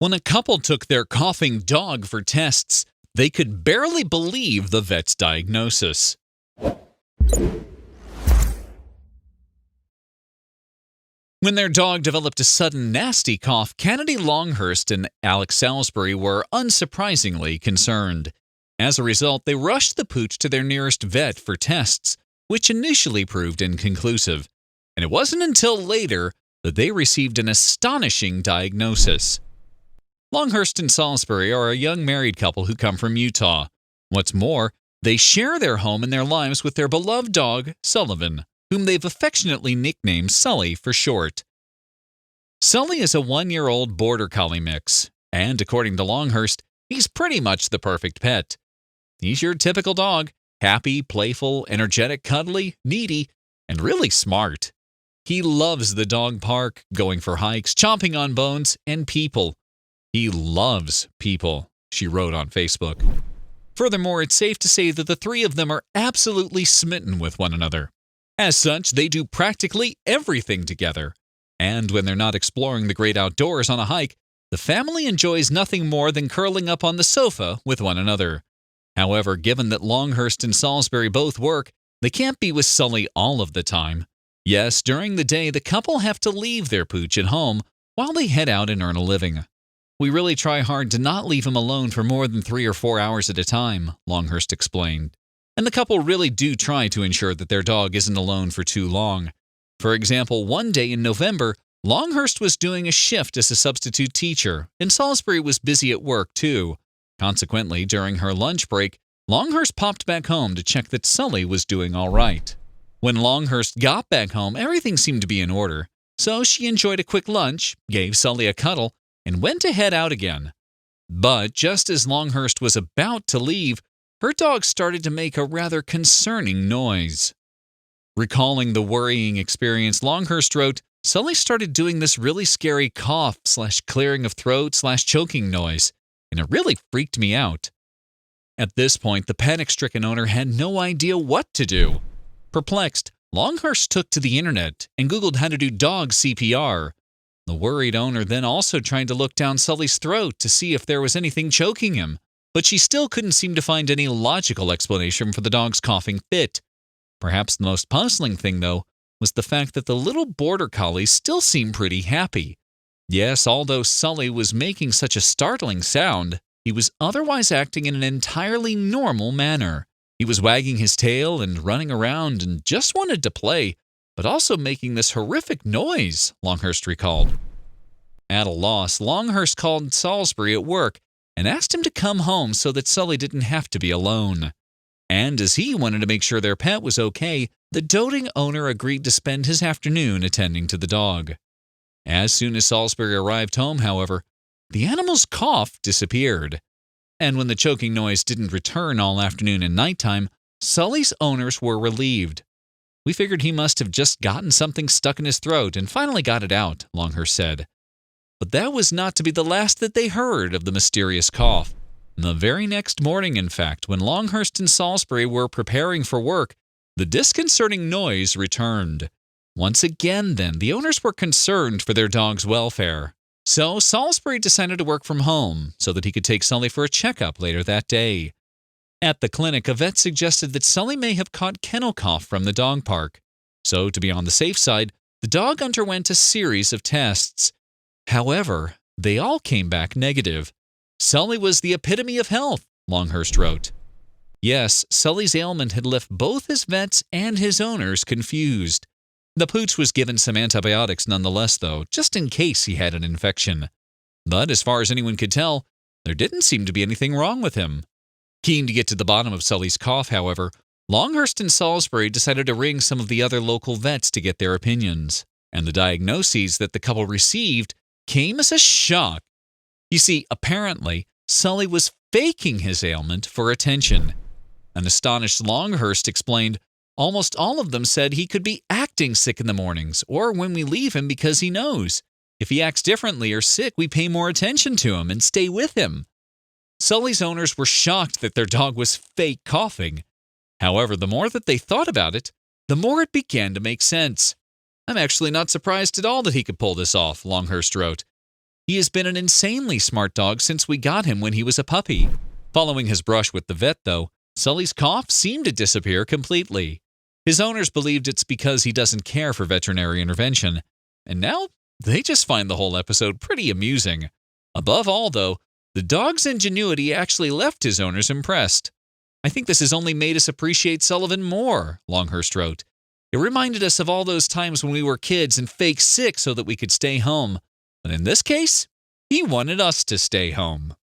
When a couple took their coughing dog for tests, they could barely believe the vet's diagnosis. When their dog developed a sudden nasty cough, Kennedy Longhurst and Alex Salisbury were unsurprisingly concerned. As a result, they rushed the pooch to their nearest vet for tests, which initially proved inconclusive. And it wasn't until later that they received an astonishing diagnosis. Longhurst and Salisbury are a young married couple who come from Utah. What's more, they share their home and their lives with their beloved dog, Sullivan, whom they've affectionately nicknamed Sully for short. Sully is a 1-year-old border collie mix, and according to Longhurst, he's pretty much the perfect pet. He's your typical dog, happy, playful, energetic, cuddly, needy, and really smart. He loves the dog park, going for hikes, chomping on bones, and people. He loves people, she wrote on Facebook. Furthermore, it's safe to say that the three of them are absolutely smitten with one another. As such, they do practically everything together. And when they're not exploring the great outdoors on a hike, the family enjoys nothing more than curling up on the sofa with one another. However, given that Longhurst and Salisbury both work, they can't be with Sully all of the time. Yes, during the day, the couple have to leave their pooch at home while they head out and earn a living. We really try hard to not leave him alone for more than 3 or 4 hours at a time, Longhurst explained. And the couple really do try to ensure that their dog isn't alone for too long. For example, one day in November, Longhurst was doing a shift as a substitute teacher, and Salisbury was busy at work too. Consequently, during her lunch break, Longhurst popped back home to check that Sully was doing all right. When Longhurst got back home, everything seemed to be in order, so she enjoyed a quick lunch, gave Sully a cuddle, and went to head out again. But just as Longhurst was about to leave, her dog started to make a rather concerning noise. Recalling the worrying experience, Longhurst wrote, "Sully started doing this really scary cough/clearing of throat/choking noise, and it really freaked me out." At this point, the panic-stricken owner had no idea what to do. Perplexed, Longhurst took to the internet and Googled how to do dog CPR. The worried owner then also tried to look down Sully's throat to see if there was anything choking him, but she still couldn't seem to find any logical explanation for the dog's coughing fit. Perhaps the most puzzling thing, though, was the fact that the little border collie still seemed pretty happy. Yes, although Sully was making such a startling sound, he was otherwise acting in an entirely normal manner. He was wagging his tail and running around and just wanted to play, but also making this horrific noise, Longhurst recalled. At a loss, Longhurst called Salisbury at work and asked him to come home so that Sully didn't have to be alone. And as he wanted to make sure their pet was okay, the doting owner agreed to spend his afternoon attending to the dog. As soon as Salisbury arrived home, however, the animal's cough disappeared. And when the choking noise didn't return all afternoon and nighttime, Sully's owners were relieved. "We figured he must have just gotten something stuck in his throat and finally got it out," Longhurst said. But that was not to be the last that they heard of the mysterious cough. The very next morning, in fact, when Longhurst and Salisbury were preparing for work, the disconcerting noise returned. Once again, then, the owners were concerned for their dog's welfare. So Salisbury decided to work from home so that he could take Sully for a checkup later that day. At the clinic, a vet suggested that Sully may have caught kennel cough from the dog park. So, to be on the safe side, the dog underwent a series of tests. However, they all came back negative. Sully was the epitome of health, Longhurst wrote. Yes, Sully's ailment had left both his vets and his owners confused. The pooch was given some antibiotics nonetheless, though, just in case he had an infection. But as far as anyone could tell, there didn't seem to be anything wrong with him. Keen to get to the bottom of Sully's cough, however, Longhurst and Salisbury decided to ring some of the other local vets to get their opinions. And the diagnoses that the couple received came as a shock. You see, apparently, Sully was faking his ailment for attention. An astonished Longhurst explained, "Almost all of them said he could be acting sick in the mornings, or when we leave him because he knows. If he acts differently or sick, we pay more attention to him and stay with him." Sully's owners were shocked that their dog was fake coughing. However, the more that they thought about it, the more it began to make sense. "I'm actually not surprised at all that he could pull this off," Longhurst wrote. He has been an insanely smart dog since we got him when he was a puppy. Following his brush with the vet, though, Sully's cough seemed to disappear completely. His owners believed it's because he doesn't care for veterinary intervention, and now they just find the whole episode pretty amusing. Above all, though, the dog's ingenuity actually left his owners impressed. I think this has only made us appreciate Sullivan more, Longhurst wrote. It reminded us of all those times when we were kids and fake sick so that we could stay home. But in this case, he wanted us to stay home.